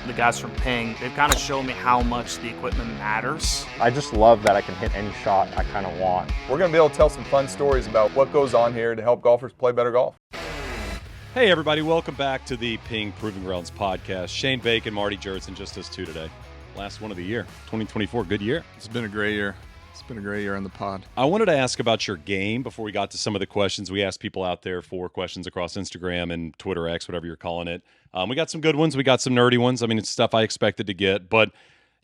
the guys from Ping, they've kind of shown me how much the equipment matters. I just love that I can hit any shot I kind of want. We're going to be able to tell some fun stories about what goes on here to help golfers play better golf. Hey everybody, welcome back to the Ping Proving Grounds podcast. Shane Bacon, Marty Jurtz, and just us two today. Last one of the year, 2024, good year. It's been a great year. It's been a great year on the pod. I wanted to ask about your game before we got to some of the questions. We asked people out there for questions across Instagram and Twitter X, whatever you're calling it. We got some good ones. We got some nerdy ones. I mean, it's stuff I expected to get, but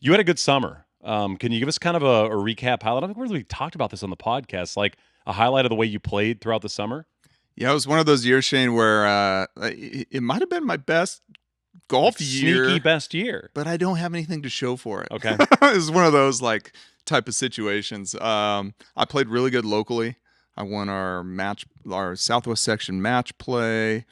you had a good summer. Can you give us kind of a recap highlight? I don't think we really talked about this on the podcast, like a highlight of the way you played throughout the summer. Yeah, it was one of those years, Shane, where it might have been my best golf year. Sneaky best year. But I don't have anything to show for it. Okay. It was one of those like type of situations. I played really good locally. I won our Southwest section match play.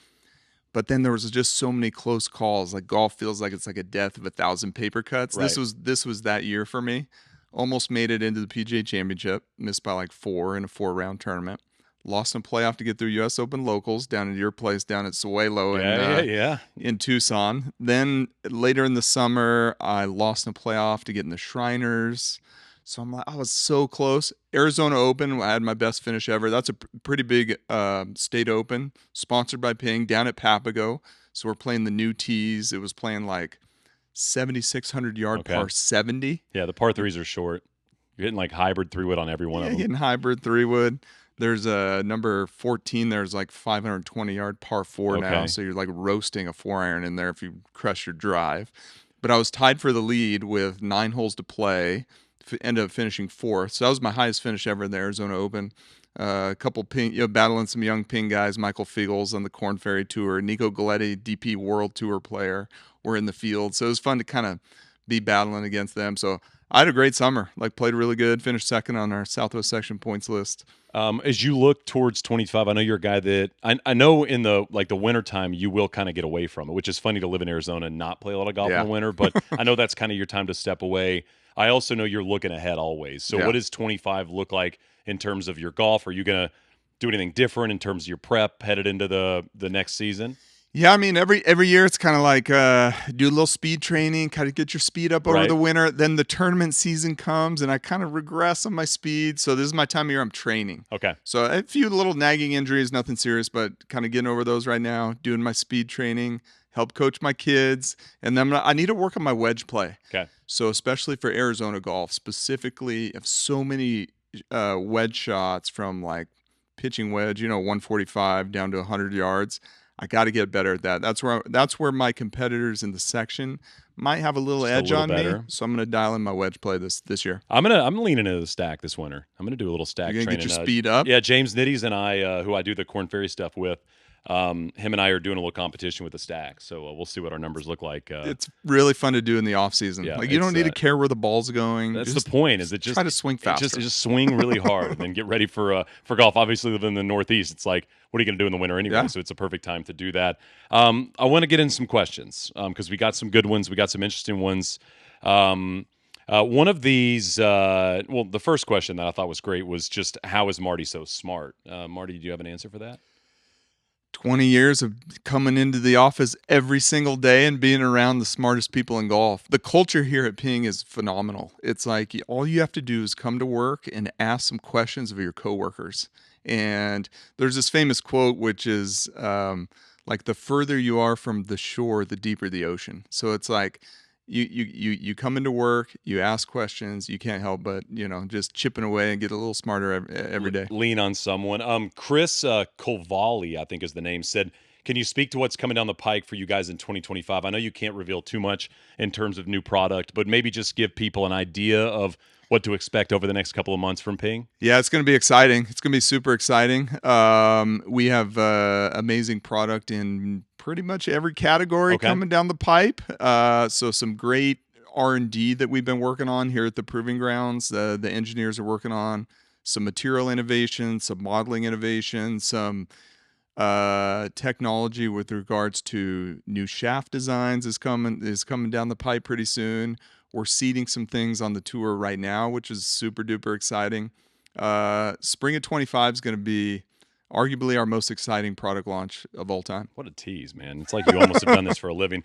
But then there was just so many close calls. Like golf feels like it's like a death of 1,000 paper cuts. Right. This was that year for me. Almost made it into the PGA Championship. Missed by like 4 in a 4-round tournament. Lost in a playoff to get through U.S. Open locals down at your place down at Suelo in Tucson. Then later in the summer, I lost in a playoff to get in the Shriners. So I was so close. Arizona Open, I had my best finish ever. That's a pretty big state open, sponsored by Ping, down at Papago. So we're playing the new tees. It was playing like 7,600 yard par 70. Yeah, the par threes are short. You're hitting like hybrid 3-wood on every one of them. Hitting hybrid 3-wood. There's a number 14. There's like 520 yard par 4 now. So you're like roasting a 4-iron in there if you crush your drive. But I was tied for the lead with 9 holes to play. Ended up finishing 4th. So that was my highest finish ever in the Arizona Open. A couple Ping, battling some young Ping guys. Michael Fiegels on the Korn Ferry Tour. Nico Galetti, DP World Tour player, were in the field. So it was fun to kind of be battling against them. So I had a great summer. Like played really good. Finished second on our Southwest section points list. As you look towards 25, I know you're a guy that I know in the wintertime you will kind of get away from it, which is funny to live in Arizona and not play a lot of golf in the winter, but I know that's kind of your time to step away. I also know you're looking ahead always. So what does 25 look like in terms of your golf? Are you going to do anything different in terms of your prep headed into the next season? Yeah, I mean, every year it's kind of like do a little speed training, kind of get your speed up over the winter. Then the tournament season comes, and I kind of regress on my speed. So this is my time of year I'm training. Okay. So a few little nagging injuries, nothing serious, but kind of getting over those right now, doing my speed training, help coach my kids. And then I need to work on my wedge play. Okay. So especially for Arizona golf, specifically, I have so many wedge shots from like pitching wedge, 145 down to 100 yards. I got to get better at that. That's where my competitors in the section might have a little edge on me. So I'm going to dial in my wedge play this year. I'm leaning into the stack this winter. I'm going to do a little stack training. You're going to get your speed up? Yeah, James Nitties and I, who I do the Korn Ferry stuff with, him and I are doing a little competition with the stack. So we'll see what our numbers look like. It's really fun to do in the off season. Yeah, like you don't need to care where the ball's going. That's the point. Is it just try to swing faster? Just swing really hard and then get ready for golf. Obviously, living in the Northeast, it's like, what are you going to do in the winter anyway? Yeah. So it's a perfect time to do that. I want to get in some questions because we got some good ones. We got some interesting ones. One of these, the first question that I thought was great was just, how is Marty so smart? Marty, do you have an answer for that? 20 years of coming into the office every single day and being around the smartest people in golf. The culture here at Ping is phenomenal. It's like all you have to do is come to work and ask some questions of your coworkers. And there's this famous quote, which is like the further you are from the shore, the deeper the ocean. So it's like you come into work, you ask questions, you can't help but, just chipping away and get a little smarter every day. Lean on someone. Chris Colvalli, I think is the name, said, can you speak to what's coming down the pike for you guys in 2025? I know you can't reveal too much in terms of new product, but maybe just give people an idea of what to expect over the next couple of months from Ping. Yeah, it's going to be exciting. It's going to be super exciting. We have amazing product in pretty much every category coming down the pipe. So some great R&D that we've been working on here at the Proving Grounds. The engineers are working on some material innovation, some modeling innovation, some technology with regards to new shaft designs is coming down the pipe pretty soon. We're seeding some things on the tour right now, which is super duper exciting. Spring of 25 is going to be arguably our most exciting product launch of all time. What a tease, man. It's like you almost have done this for a living.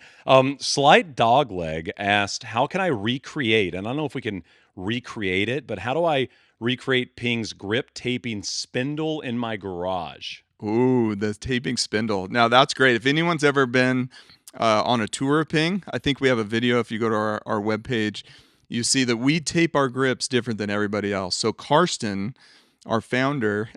Slight Dogleg asked, how can I recreate, and I don't know if we can recreate it, but how do I recreate Ping's grip taping spindle in my garage? Ooh, the taping spindle. Now, that's great. If anyone's ever been on a tour of Ping, I think we have a video. If you go to our webpage, you see that we tape our grips different than everybody else. So Karsten, our founder,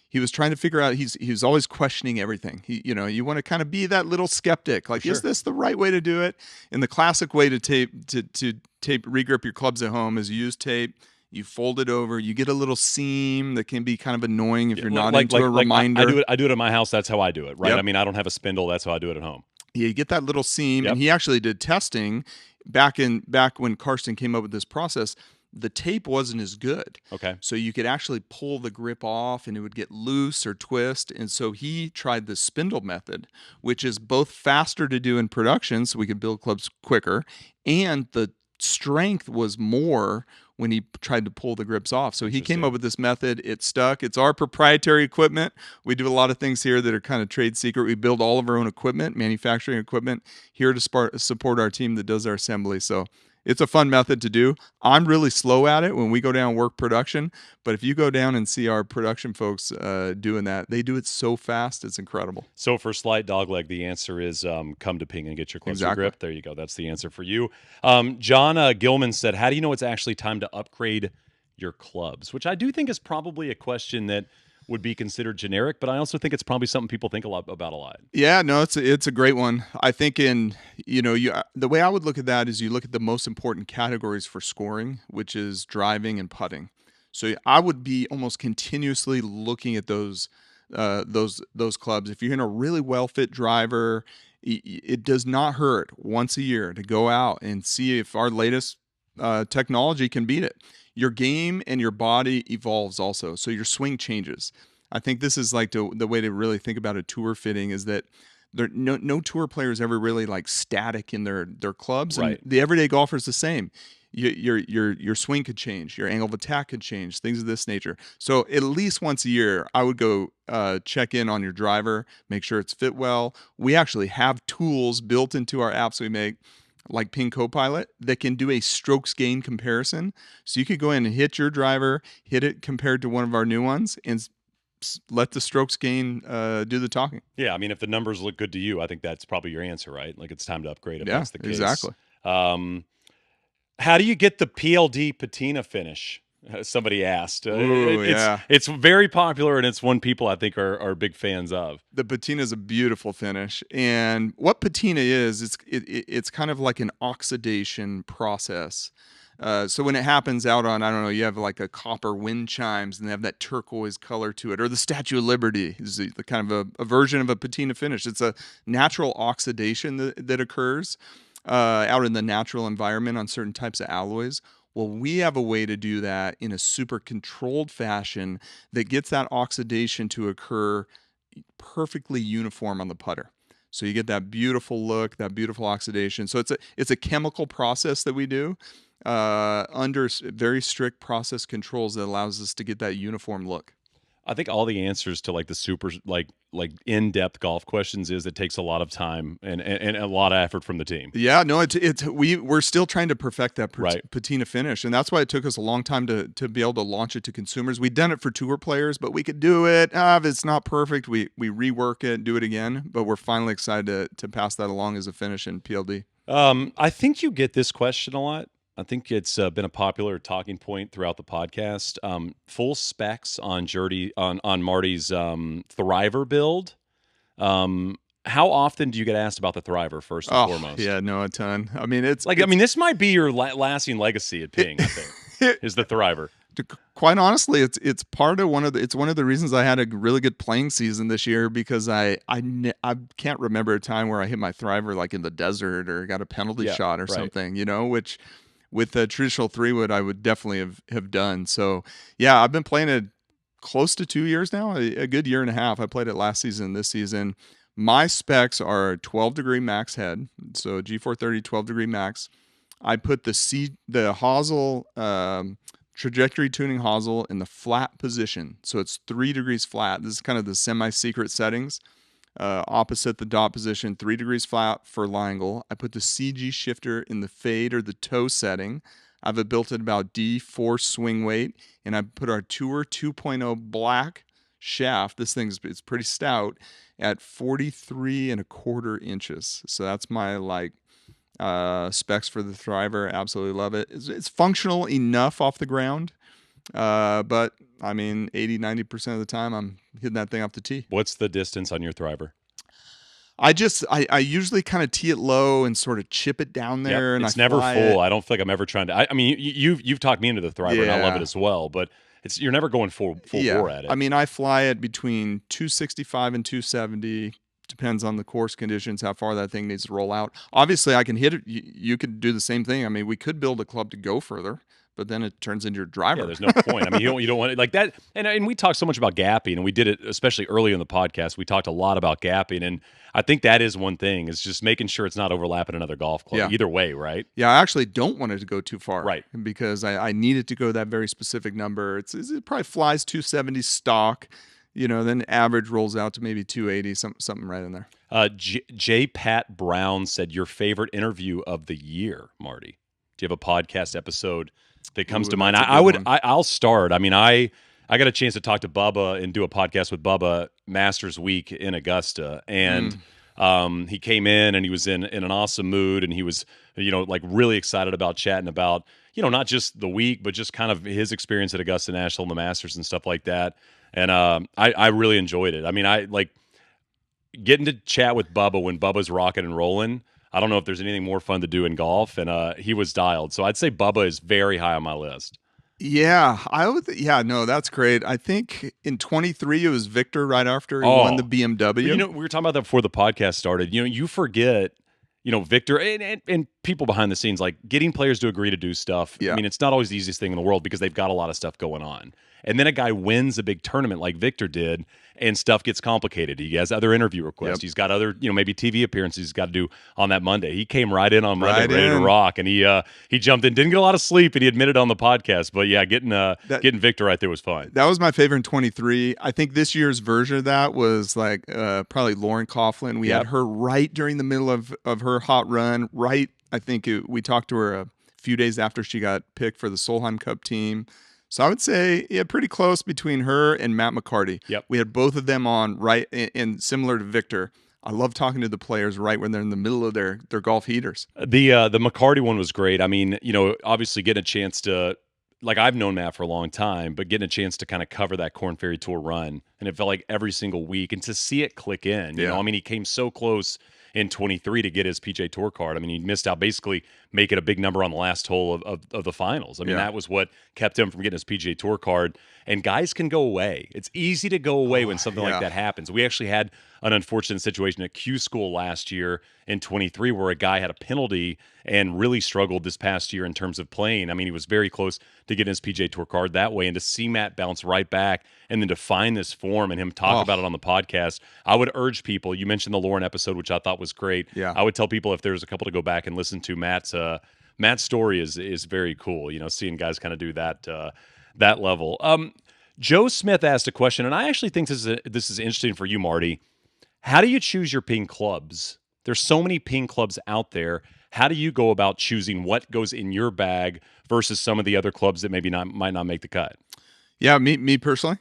he was trying to figure out, he was always questioning everything. You want to kind of be that little skeptic, like, is this the right way to do it? And the classic way to regrip your clubs at home is use tape. You fold it over. You get a little seam that can be kind of annoying if you're not into a reminder. I do it at my house. That's how I do it, right? Yep. I mean, I don't have a spindle. That's how I do it at home. Yeah, you get that little seam. Yep. And he actually did testing back when Karsten came up with this process. The tape wasn't as good. Okay. So you could actually pull the grip off and it would get loose or twist. And so he tried the spindle method, which is both faster to do in production so we could build clubs quicker, and the strength was more when he tried to pull the grips off. So he came up with this method. It stuck. It's our proprietary equipment. We do a lot of things here that are kind of trade secret. We build all of our own equipment, manufacturing equipment, here to support our team that does our assembly. So it's a fun method to do. I'm really slow at it when we go down and work production, but if you go down and see our production folks doing that, they do it so fast, it's incredible. So for Slight Dogleg, the answer is come to Ping and get your clubs grip. There you go. That's the answer for you. John Gilman said, how do you know it's actually time to upgrade your clubs? Which I do think is probably a question that would be considered generic, but I also think it's probably something people think about a lot. Yeah, no, it's a great one. I think the way I would look at that is you look at the most important categories for scoring, which is driving and putting. So I would be almost continuously looking at those clubs. If you're in a really well fit driver, it does not hurt once a year to go out and see if our latest technology can beat it. Your game and your body evolves also, so your swing changes. I think this is like the way to really think about a tour fitting is that no tour player is ever really like static in their clubs. Right. And the everyday golfer is the same. Your swing could change, your angle of attack could change, things of this nature. So at least once a year, I would go check in on your driver, make sure it's fit well. We actually have tools built into our apps we make, like Ping Copilot, that can do a strokes gain comparison. So you could go in and hit your driver, hit it compared to one of our new ones, and let the strokes gain do the talking. Yeah, I mean, if the numbers look good to you, I think that's probably your answer, right? Like it's time to upgrade if that's the case. Exactly. How do you get the PLD patina finish? Somebody asked. It's very popular, and it's one people I think are big fans of. The patina is a beautiful finish, and what patina is, it's kind of like an oxidation process. So when it happens out on, I don't know, you have like a copper wind chimes, and they have that turquoise color to it, or the Statue of Liberty is the kind of a version of a patina finish. It's a natural oxidation that occurs out in the natural environment on certain types of alloys. Well, we have a way to do that in a super controlled fashion that gets that oxidation to occur perfectly uniform on the putter. So you get that beautiful look, that beautiful oxidation. So it's a chemical process that we do under very strict process controls that allows us to get that uniform look. I think all the answers to like the super like in-depth golf questions is it takes a lot of time and a lot of effort from the team. Yeah, no, we're still trying to perfect that right. patina finish, and that's why it took us a long time to be able to launch it to consumers. We've done it for tour players, but we could do it. If it's not perfect, we rework it, do it again. But we're finally excited to pass that along as a finish in PLD. I think you get this question a lot. I think it's been a popular talking point throughout the podcast. Full specs on Marty's Thriver build. How often do you get asked about the Thriver first and foremost? Yeah, no, a ton. I mean, this might be your lasting legacy at Ping. I think is the Thriver. Quite honestly, it's part of one of the reasons I had a really good playing season this year, because I can't remember a time where I hit my Thriver like in the desert or got a penalty shot or something, which with a traditional 3-wood I would definitely have done. So yeah, I've been playing it close to 2 years now, a good year and a half. I played it last season, this season. My specs are 12-degree max head, so G430 12-degree max. I put the Hosel trajectory tuning hosel in the flat position. So it's 3 degrees flat. This is kind of the semi-secret settings. Opposite the dot position, 3 degrees flat for Langle. I put the CG shifter in the fade or the toe setting. I have it built at about D4 swing weight, and I put our Tour 2.0 black shaft. This it's pretty stout at 43.25 inches. So that's my specs for the Thriver. Absolutely love it. It's functional enough off the ground, but I mean, 80-90% of the time I'm hitting that thing off the tee. What's the distance on your Thriver? I usually kind of tee it low and sort of chip it down there. Yep. And it's never full. I don't feel like I'm ever trying to. I mean, you've talked me into the Thriver, and I love it as well. But you're never going full bore at it. I mean, I fly it between 265 and 270. Depends on the course conditions, how far that thing needs to roll out. Obviously, I can hit it. You could do the same thing. I mean, we could build a club to go further, but then it turns into your driver. Yeah, there's no point. I mean, you don't want it like that. And we talked so much about gapping, and we did it especially early in the podcast. We talked a lot about gapping, and I think that is one thing, is just making sure it's not overlapping another golf club. Either way, right? Yeah, I actually don't want it to go too far. Right. Because I need it to go that very specific number. It probably flies 270 stock. Then average rolls out to maybe 280, something right in there. J. Pat Brown said, your favorite interview of the year, Marty. Do you have a podcast episode that comes to mind? I'll start. I mean, I got a chance to talk to Bubba and do a podcast with Bubba Masters Week in Augusta, and he came in and he was in an awesome mood, and he was really excited about chatting about not just the week, but just kind of his experience at Augusta National and the Masters and stuff like that. And I really enjoyed it. I mean, I like getting to chat with Bubba when Bubba's rocking and rolling. I don't know if there's anything more fun to do in golf, and he was dialed. So I'd say Bubba is very high on my list. Yeah, no, that's great. I think in 23 it was Victor right after he won the BMW. We were talking about that before the podcast started. You forget, Victor and people behind the scenes, like getting players to agree to do stuff. Yeah. I mean, it's not always the easiest thing in the world because they've got a lot of stuff going on. And then a guy wins a big tournament like Victor did, and stuff gets complicated. He has other interview requests. Yep. He's got other, maybe TV appearances he's got to do on that Monday. He came right in on Monday, ready to rock, and he jumped in. Didn't get a lot of sleep, and he admitted on the podcast. But yeah, getting Victor right there was fun. That was my favorite in 23. I think this year's version of that was like probably Lauren Coughlin. We had her right during the middle of her hot run. Right, I think we talked to her a few days after she got picked for the Solheim Cup team. So I would say, pretty close between her and Matt McCarty. Yep. We had both of them on right, and similar to Victor, I love talking to the players right when they're in the middle of their golf heaters. The McCarty one was great. I mean, obviously getting a chance to, like, I've known Matt for a long time, but getting a chance to kind of cover that Korn Ferry Tour run, and it felt like every single week, and to see it click in. I mean, he came so close in 23 to get his PGA Tour card. I mean, he missed out basically making a big number on the last hole of the finals. I mean, that was what kept him from getting his PGA Tour card. And guys can go away. It's easy to go away when something like that happens. We actually had an unfortunate situation at Q School last year in 23 where a guy had a penalty and really struggled this past year in terms of playing. I mean, he was very close to getting his PGA Tour card that way, and to see Matt bounce right back and then to find this form and him talk about it on the podcast, I would urge people, you mentioned the Lauren episode, which I thought was great. Yeah. I would tell people if there's a couple to go back and listen to Matt's story is very cool, seeing guys kind of do that level. Joe Smith asked a question, and I actually think this is interesting for you, Marty. How do you choose your ping clubs? There's so many ping clubs out there. How do you go about choosing what goes in your bag versus some of the other clubs that maybe might not make the cut? Yeah, me personally.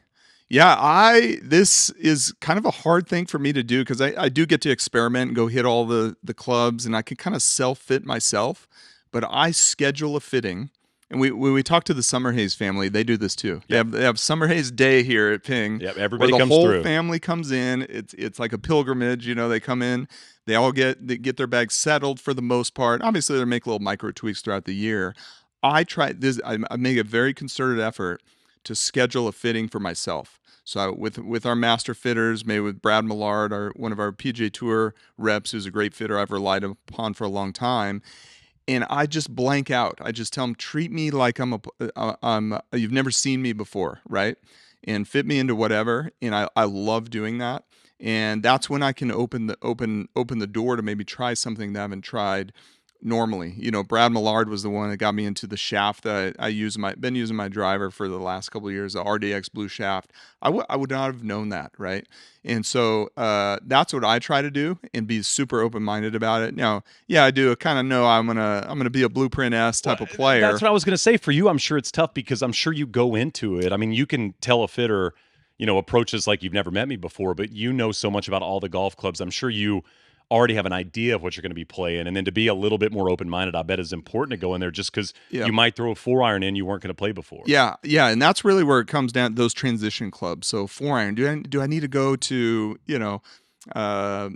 Yeah, this is kind of a hard thing for me to do because I do get to experiment and go hit all the clubs, and I can kind of self-fit myself, but I schedule a fitting. And when we talk to the Summerhays family, they do this too. Yep. They have Summerhays Day here at Ping. Yep, everybody where comes the whole through. family comes in. It's like a pilgrimage. They come in. They all get their bags settled for the most part. Obviously, they make little micro tweaks throughout the year. I make a very concerted effort to schedule a fitting for myself. So with our master fitters, maybe with Brad Millard, one of our PGA Tour reps, who's a great fitter I've relied upon for a long time. And I just blank out. I just tell them, treat me like you've never seen me before, right? And fit me into whatever. And I love doing that. And that's when I can open the door to maybe try something they haven't tried normally. Brad Millard was the one that got me into the shaft that I use. Been using my driver for the last couple of years, the RDX Blue shaft. I would not have known that, right? And so that's what I try to do and be super open-minded about it. Now, yeah, I do kind of know I'm gonna be a Blueprint S type of player. That's what I was gonna say. For you, I'm sure it's tough because I'm sure you go into it. I mean, you can tell a fitter, approaches like you've never met me before, but you know so much about all the golf clubs. I'm sure you already have an idea of what you're going to be playing, and then to be a little bit more open-minded, I bet is important to go in there just because you might throw a 4-iron in you weren't going to play before. Yeah, and that's really where it comes down, those transition clubs. So 4-iron, do I need to go to a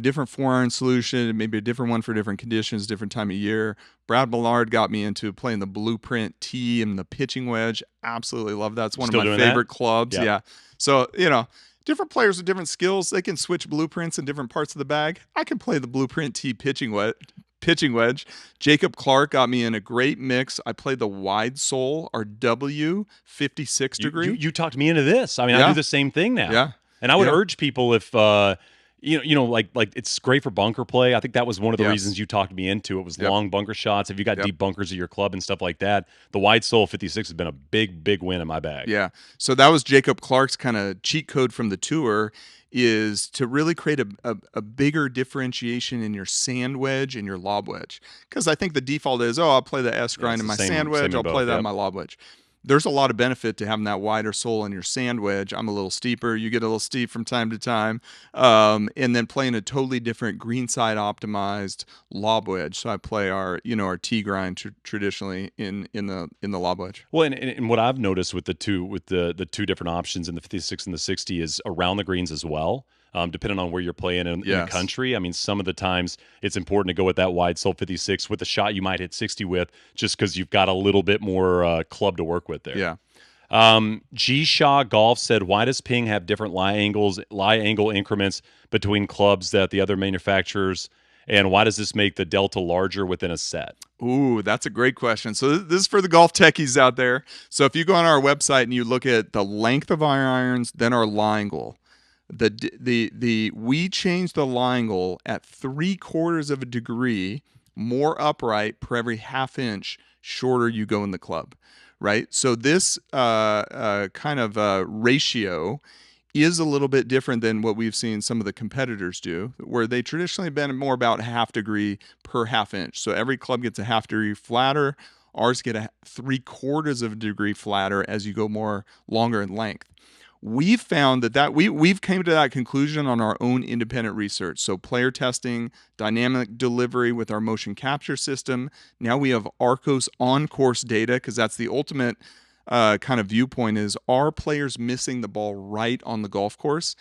different 4-iron solution, maybe a different one for different conditions, different time of year? Brad Millard got me into playing the Blueprint T and the pitching wedge. Absolutely love that. It's one of my favorite clubs. Yeah. So different players with different skills, they can switch blueprints in different parts of the bag. I can play the Blueprint T pitching wedge. Jacob Clark got me in a great mix. I played the wide sole, our W 56 degree. You talked me into this. I mean, I do the same thing now. Yeah. And I would urge people if like it's great for bunker play. I think that was one of the reasons you talked me into it was long bunker shots. If you got deep bunkers at your club and stuff like that, the wide sole 56 has been a big win in my bag. Yeah. So that was Jacob Clark's kind of cheat code from the tour, is to really create a bigger differentiation in your sand wedge and your lob wedge. Because I think the default is, I'll play the S grind in my sand wedge, I'll play that in my lob wedge. There's a lot of benefit to having that wider sole in your sand wedge. I'm a little steeper. You get a little steep from time to time. And then playing a totally different greenside optimized lob wedge. So I play our T grind traditionally in the lob wedge. Well, and what I've noticed with the two different options in the 56 and the 60 is around the greens as well. Depending on where you're playing in the country. I mean, some of the times it's important to go with that wide sole 56 with a shot you might hit 60 with, just because you've got a little bit more club to work with there. Yeah. G Shaw Golf said, why does Ping have different lie angle increments between clubs that the other manufacturers, and why does this make the delta larger within a set? Ooh, that's a great question. So this is for the golf techies out there. So if you go on our website and you look at the length of our irons, then our lie angle. We changed the lie angle at 3/4 of a degree more upright per every half inch shorter you go in the club, right? So this kind of ratio is a little bit different than what we've seen some of the competitors do, where they traditionally have been more about half degree per half inch. So every club gets a half degree flatter. Ours get a 3/4 of a degree flatter as you go more longer in length. We've found that we've came to that conclusion on our own independent research. So player testing, dynamic delivery with our motion capture system. Now we have Arccos on-course data, because that's the ultimate kind of viewpoint, is, are players missing the ball right on the golf course?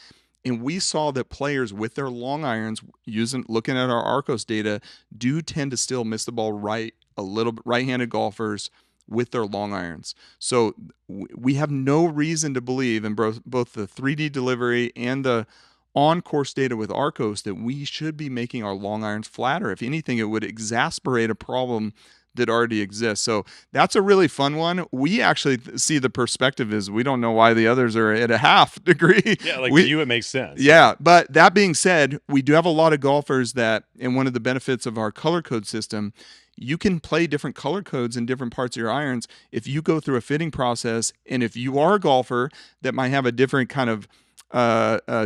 And we saw that players with their long irons, looking at our Arccos data, do tend to still miss the ball right a little bit, right-handed golfers with their long irons. So we have no reason to believe in both the 3D delivery and the on-course data with Arccos that we should be making our long irons flatter. If anything, it would exacerbate a problem that already exists. So that's a really fun one. We actually see the perspective is we don't know why the others are at a half degree. Yeah, for you it makes sense. Yeah, but that being said, we do have a lot of golfers that, and one of the benefits of our color code system, you can play different color codes in different parts of your irons if you go through a fitting process. And if you are a golfer that might have a different kind of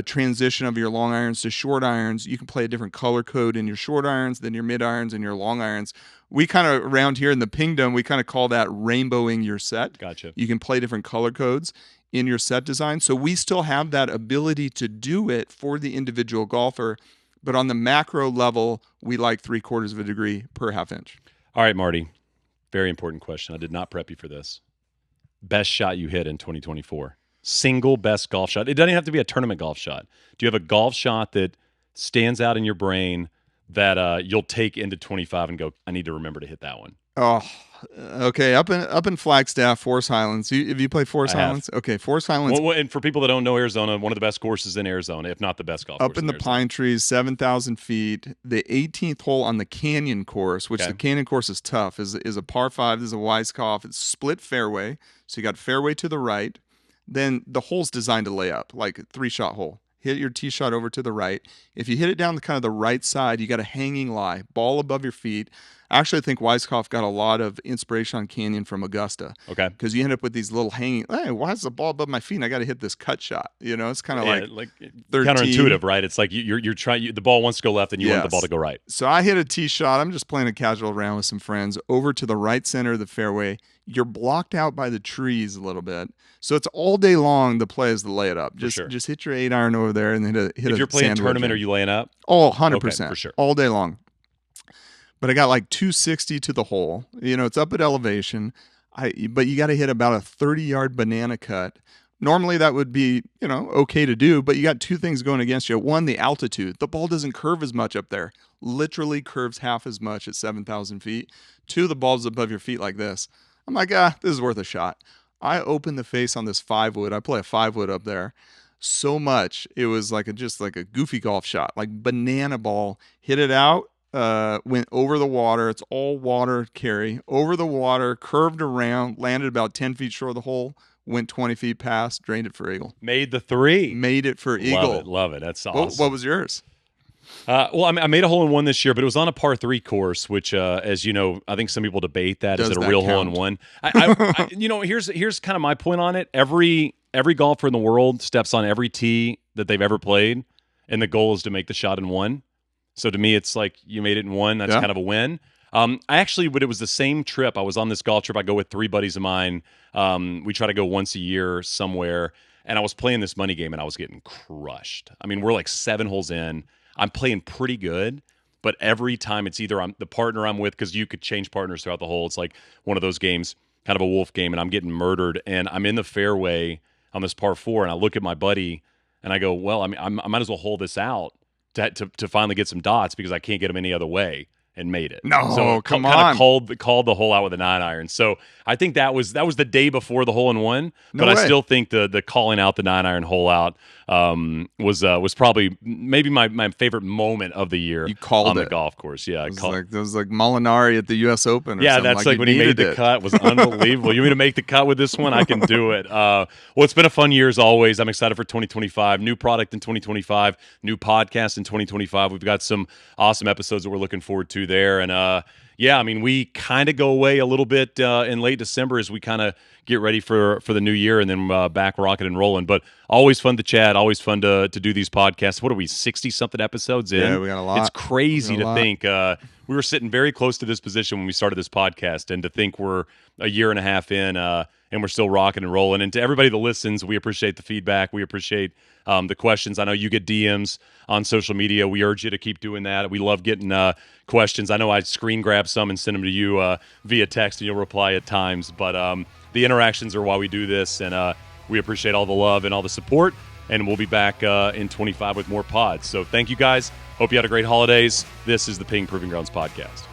transition of your long irons to short irons, you can play a different color code in your short irons than your mid irons and your long irons. We kind of, around here in the Pingdom, we kind of call that rainbowing your set. Gotcha. You can play different color codes in your set design. So we still have that ability to do it for the individual golfer. But on the macro level, we like 3/4 of a degree per half inch. All right, Marty. Very important question. I did not prep you for this. Best shot you hit in 2024. Single best golf shot. It doesn't have to be a tournament golf shot. Do you have a golf shot that stands out in your brain that you'll take into 25 and go, I need to remember to hit that one? Oh, okay. Up in Flagstaff, Forest Highlands. Have you played Forest Highlands? Okay, Forest Highlands. Well, and for people that don't know Arizona, one of the best courses in Arizona, if not the best golf course. Up in the pine trees, 7,000 feet. The 18th hole on the Canyon course, which the Canyon course is tough, is a par 5. This is a Weiskopf. It's split fairway. So you got fairway to the right. Then the hole's designed to lay up, like a 3-shot hole. hit your tee shot over to the right. If you hit it down kind of the right side, you got a hanging lie, ball above your feet. Actually, I think Weiskopf got a lot of inspiration on Canyon from Augusta. Okay. Because you end up with these little hanging, hey, why is the ball above my feet? I got to hit this cut shot. You know, it's kind of like 13. Counterintuitive, right? It's like you're trying, the ball wants to go left and you want the ball to go right. So I hit a tee shot. I'm just playing a casual round with some friends over to the right center of the fairway. You're blocked out by the trees a little bit. So it's all day long the play is to lay it up. Just hit your 8-iron over there and hit a If you're playing a tournament, are you laying up? Oh, 100%. Okay, for sure. All day long. But I got like 260 to the hole. You know, it's up at elevation. But you got to hit about a 30-yard banana cut. Normally that would be, you know, okay to do, but you got two things going against you. One, the altitude. The ball doesn't curve as much up there. Literally curves half as much at 7,000 feet. Two, the ball's above your feet like this. I'm like, this is worth a shot. I opened the face on this 5-wood. I play a 5-wood up there so much. It was like just like a goofy golf shot, like banana ball. Hit it out. Went over the water. It's all water carry. Over the water, curved around, landed about 10 feet short of the hole, went 20 feet past, drained it for eagle. Made the 3. Made it for eagle. Love it. That's awesome. What was yours? Well, I made a hole-in-one this year, but it was on a par 3 course, which, as you know, I think some people debate that. Is it a real hole-in-one? You know, here's kind of my point on it. Every golfer in the world steps on every tee that they've ever played, and the goal is to make the shot in one. So to me, it's like you made it in one. That's kind of a win. But it was the same trip. I was on this golf trip. I go with 3 buddies of mine. We try to go once a year somewhere. And I was playing this money game, and I was getting crushed. I mean, we're like 7 holes in. I'm playing pretty good. But every time it's either the partner I'm with, because you could change partners throughout the hole. It's like one of those games, kind of a wolf game, and I'm getting murdered. And I'm in the fairway on this par 4, and I look at my buddy, and I go, well, I mean, I might as well hold this out to finally get some dots because I can't get them any other way, and made it. No, so come on. Called the hole out with a 9-iron. So I think that was the day before the hole-in-one. But I still think the calling out the 9-iron hole out was probably maybe my favorite moment of the year. You called on it. the golf course. Yeah, it was like Molinari at the U.S. Open. Or yeah, something. that's like when he made the cut. It was unbelievable. You want me to make the cut with this one? I can do it. Well, it's been a fun year as always. I'm excited for 2025. New product in 2025. New podcast in 2025. We've got some awesome episodes that we're looking forward to there. And yeah, I mean, we kind of go away a little bit in late December as we kind of get ready for the new year, and then back rocking and rolling. But always fun to chat, always fun to do these podcasts. What are we, 60-something episodes in? Yeah, we got a lot. It's crazy to think. We were sitting very close to this position when we started this podcast, and to think we're a year and a half in, and we're still rocking and rolling. And to everybody that listens, we appreciate the feedback. We appreciate the questions. I know you get DMs on social media. We urge you to keep doing that. We love getting questions. I know I screen grab some and send them to you via text, and you'll reply at times. But the interactions are why we do this, and we appreciate all the love and all the support. And we'll be back in 25 with more pods. So thank you guys. Hope you had a great holidays. This is the Ping Proving Grounds podcast.